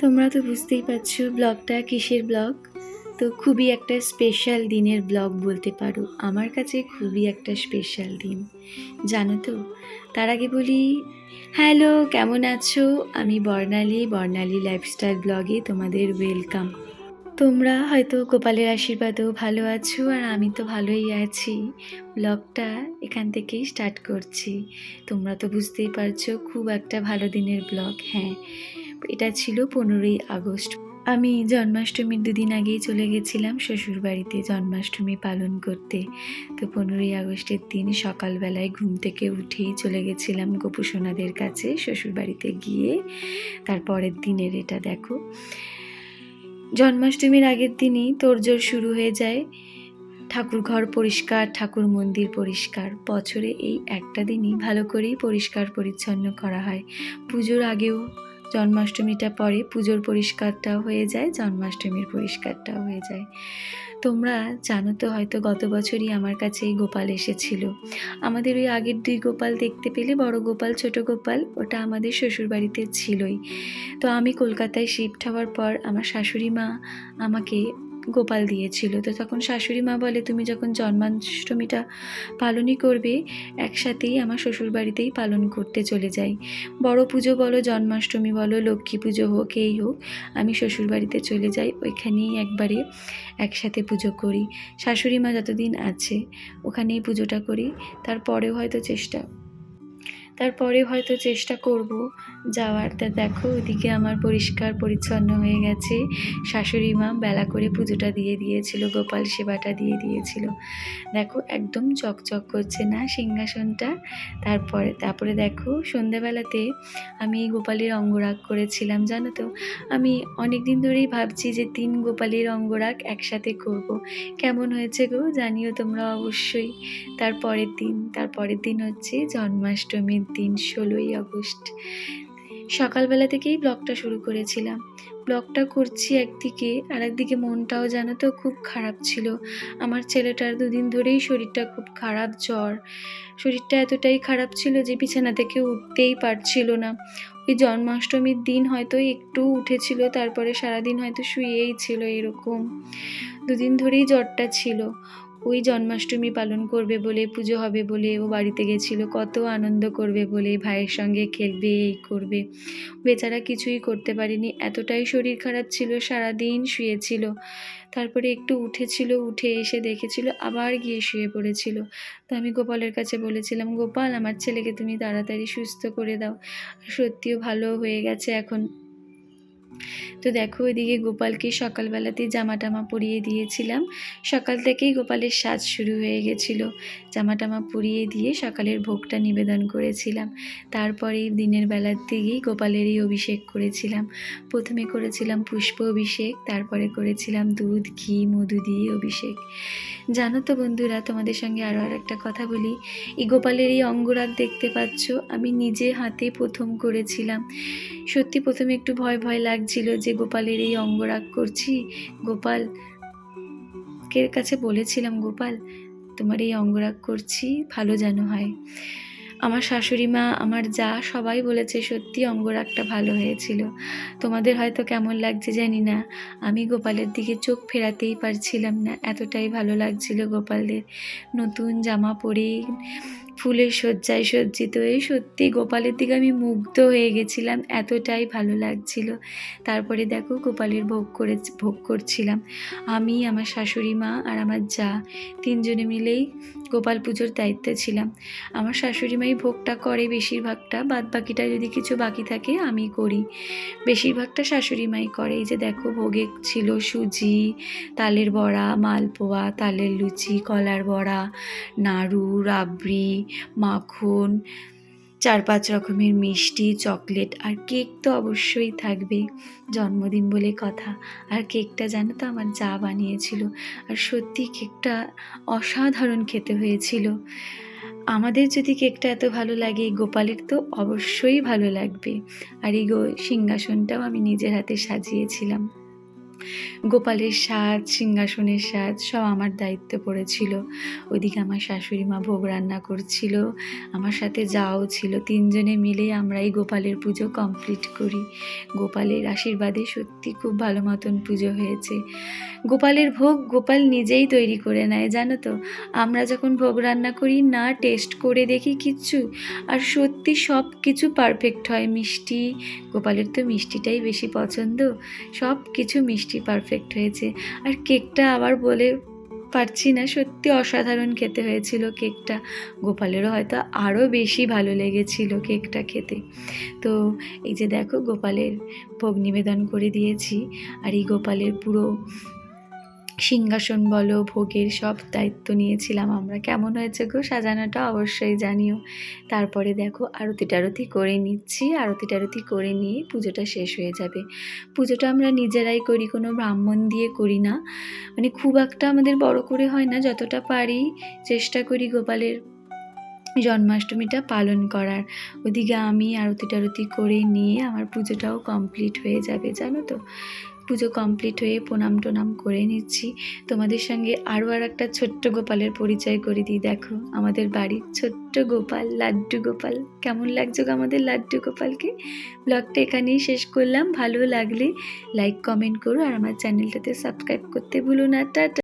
তোমরা তো বুঝতেই পারছো ব্লগটা কিসের ব্লগ। তো খুবই একটা স্পেশাল দিনের ব্লগ বলতে পারো, আমার কাছে খুবই একটা স্পেশাল দিন, জানো তো। তার আগে বলি, হ্যালো, কেমন আছো? আমি বর্ণালী লাইফস্টাইল ব্লগে তোমাদের ওয়েলকাম। তোমরা হয়তো গোপালের আশীর্বাদেও ভালো আছো, আর আমি তো ভালোই আছি। ব্লগটা এখান থেকেই স্টার্ট করছি। তোমরা তো বুঝতেই পারছো খুব একটা ভালো দিনের ব্লগ। হ্যাঁ, এটা ছিল 15ই আগস্ট। আমি জন্মাষ্টমীর 2 দিন আগেই চলে গেছিলাম শ্বশুরবাড়িতে জন্মাষ্টমী পালন করতে। তো 15ই আগস্টের দিন সকালবেলায় ঘুম থেকে উঠেই চলে গেছিলাম গোপুসোনাদের কাছে শ্বশুরবাড়িতে গিয়ে। তারপরের দিনের এটা দেখো, জন্মাষ্টমীর আগের দিনই তোড়জোড় শুরু হয়ে যায়। ঠাকুর ঘর পরিষ্কার, ঠাকুর মন্দির পরিষ্কার। বছরে এই একটা দিনই ভালো করেই পরিষ্কার পরিচ্ছন্ন করা হয়। পুজোর আগেও জন্মাষ্টমীটা পরে পুজোর পরিষ্কারটাও হয়ে যায়, জন্মাষ্টমীর পরিষ্কারটাও হয়ে যায়। তোমরা জানো তো হয়তো গত বছরই আমার কাছে এই গোপাল এসেছিল। আমাদের ওই আগের 2 গোপাল দেখতে পেলে, বড় গোপাল ছোট গোপাল, ওটা আমাদের শ্বশুরবাড়িতে ছিলই। তো আমি কলকাতায় শিফট হওয়ার পর আমার শাশুড়ি মা আমাকে গোপাল দিয়েছিল। তো তখন শাশুড়ি মা বলে, তুমি যখন জন্মাষ্টমীটা পালনই করবে, একসাথেই আমার শ্বশুরবাড়িতেই পালন করতে চলে যাই। বড় পুজো বলো, জন্মাষ্টমী বলো, লক্ষ্মী পুজো হোক, এই হোক, আমি শ্বশুরবাড়িতে চলে যাই, ওইখানেই একবারে একসাথে পুজো করি। শাশুড়ি মা যতদিন আছে ওখানেই পুজোটা করি। তারপরে হয়তো চেষ্টা করব যাওয়ার। তা দেখো, ওইদিকে আমার পরিষ্কার পরিচ্ছন্ন হয়ে গেছে। শাশুড়ি মা বেলা করে পুজোটা দিয়ে দিয়েছিল, গোপাল সেবাটা দিয়ে দিয়েছিল। দেখো একদম চকচক করছে না সিংহাসনটা। তারপরে দেখো, সন্ধ্যাবেলাতে আমি গোপালের অঙ্গরাগ করেছিলাম। জানো তো, আমি অনেক দিন ধরেই ভাবছি যে 3 গোপালের অঙ্গরাগ একসাথে করব। কেমন হয়েছে গো জানিও তোমরা অবশ্যই। তারপরের দিন হচ্ছে জন্মাষ্টমীর দিন, 16ই আগস্ট। সকালবেলা থেকেই ব্লগটা শুরু করেছিলাম। ব্লগটা করছি একদিকে, আর একদিকে মনটাও জানো তো খুব খারাপ ছিল। আমার ছেলেটার 2 দিন ধরেই শরীরটা খুব খারাপ, জ্বর। শরীরটা এতটাই খারাপ ছিল যে বিছানা থেকে উঠতেই পারছিল না। ওই জন্মাষ্টমীর দিন হয়তো একটু উঠেছিল, তারপরে সারাদিন হয়তো শুয়েই ছিল এরকম। 2 দিন ধরেই জ্বরটা ছিল। ওই জন্মাষ্টমী পালন করবে বলে, পুজো হবে বলে ও বাড়িতে গেছিল, কত আনন্দ করবে বলে, ভাইয়ের সঙ্গে খেলবে, এই করবে। বেচারা কিছুই করতে পারেনি, এতটাই শরীর খারাপ ছিল, সারাদিন শুয়েছিল। তারপরে একটু উঠেছিল, উঠে এসে দেখেছিল আবার গিয়ে শুয়ে পড়েছিল। তো আমি গোপালের কাছে বলেছিলাম, গোপাল আমার ছেলেকে তুমি তাড়াতাড়ি সুস্থ করে দাও। সত্যিও ভালো হয়ে গেছে এখন। তো দেখো, ওইদিকে গোপালকে সকালবেলাতেই জামা টামা পরিয়ে দিয়েছিলাম। সকাল থেকেই গোপালের সাজ শুরু হয়ে গেছিলো। জামা টামা পরিয়ে দিয়ে সকালের ভোগটা নিবেদন করেছিলাম। তারপরে দিনের বেলার দিকেই গোপালেরই অভিষেক করেছিলাম। প্রথমে করেছিলাম পুষ্প অভিষেক, তারপরে করেছিলাম দুধ ঘি মধু দিয়ে অভিষেক। জানো তো বন্ধুরা, তোমাদের সঙ্গে আরও একটা কথা বলি। এই গোপালের এই অঙ্গরাগ দেখতে পাচ্ছ, আমি নিজে হাতে প্রথম করেছিলাম। সত্যি প্রথমে একটু ভয় ভয় লাগছিল যে গোপালের এই অঙ্গরাগ করছি। গোপালকে কাছে বলেছিলাম, গোপাল তোমার এই অঙ্গরাগ করছি, ভালো যেন হয়। আমার শাশুড়ি মা, আমার যা, সবাই বলেছে সত্যি অঙ্গরাগটা ভালো হয়েছিল। তোমাদের হয়তো কেমন লাগছে জানি না, আমি গোপালের দিকে চোখ ফেরাতেই পারছিলাম না, এতটাই ভালো লাগছিল গোপালদের নতুন জামা পরে ফুলের শয্যায় সজ্জিত হয়ে। সত্যি গোপালের দিকে আমি মুগ্ধ হয়ে গেছিলাম, এতটাই ভালো লাগছিল। তারপরে দেখো, গোপালের ভোগ করছিলাম আমি, আমার শাশুড়ি মা আর আমার যা, 3 জনে মিলেই গোপাল পুজোর দায়িত্বে ছিলাম। আমার শাশুড়ি মাই ভোগটা করে বেশিরভাগটা, বাদ বাকিটা যদি কিছু বাকি থাকে আমি করি। বেশিরভাগটা শাশুড়ি মাই করে। এই যে দেখো, ভোগে ছিল সুজি, তালের বড়া, মালপোয়া, তালের লুচি, কলার বড়া, নাড়ু, রাবড়ি, মাখন, 4-5 রকমের মিষ্টি, চকলেট, আর কেক তো অবশ্যই থাকবে, জন্মদিন বলে কথা। আর কেকটা জানো তো আমার যা বানিয়েছিল, আর সত্যি কেকটা অসাধারণ খেতে হয়েছিল। আমাদের যদি কেকটা এত ভালো লাগে, গোপালের তো অবশ্যই ভালো লাগবে। আর এই সিংহাসনটাও আমি নিজের হাতে সাজিয়েছিলাম। গোপালের সাজ, সিংহাসনের সাজ সব আমার দায়িত্বে পড়েছিল। ওইদিকে আমার শাশুড়ি মা ভোগ রান্না করছিল, আমার সাথে যাও ছিল। 3 জনে মিলে আমরা এই গোপালের পুজো কমপ্লিট করি। গোপালের আশীর্বাদে সত্যি খুব ভালো মতন পুজো হয়েছে। গোপালের ভোগ গোপাল নিজেই তৈরি করে নেয়, জানো তো। আমরা যখন ভোগ রান্না করি না টেস্ট করে দেখি কিচ্ছু, আর সত্যি সব কিছু পারফেক্ট হয়। মিষ্টি, গোপালের তো মিষ্টিটাই বেশি পছন্দ, সব কিছু মিষ্টি পারফেক্ট হয়েছে। আর কেকটা আবার বলে পারছি না, সত্যি অসাধারণ খেতে হয়েছিল কেকটা। গোপালেরও হয়তো আরও বেশি ভালো লেগেছিল কেকটা খেতে। তো এই যে দেখো গোপালের ভোগ নিবেদন করে দিয়েছি, আর এই গোপালের পুরো সিংহাসন বলো, ভোগের সব দায়িত্ব নিয়েছিলাম আমরা। কেমন হয়েছে গো সাজানোটা অবশ্যই জানিও। তারপরে দেখো আরতি টারতি করে নিচ্ছি, আরতি টারতি করে নিয়ে পুজোটা শেষ হয়ে যাবে। পুজোটা আমরা নিজেরাই করি, কোনো ব্রাহ্মণ দিয়ে করি না, মানে খুব একটা আমাদের বড় করে হয় না, যতটা পারি চেষ্টা করি গোপালের জন্মাষ্টমীটা পালন করার। ওদিকে আমি আরতি টারতি করে নিয়ে আমার পুজোটাও কমপ্লিট হয়ে যাবে, জানো তো। পুজো কমপ্লিট হয়ে প্রণাম টোনাম করে নিচ্ছি। তোমাদের সঙ্গে আরও একটা ছোট্ট গোপালের পরিচয় করে দিই। দেখো আমাদের বাড়ির ছোট্ট গোপাল, লাড্ডু গোপাল। কেমন লাগছে গো আমাদের লাড্ডু গোপালকে? ব্লগটা এখানেই শেষ করলাম। ভালো লাগলে লাইক কমেন্ট করো, আর আমার চ্যানেলটাতে সাবস্ক্রাইব করতে ভুলো না। টাটা।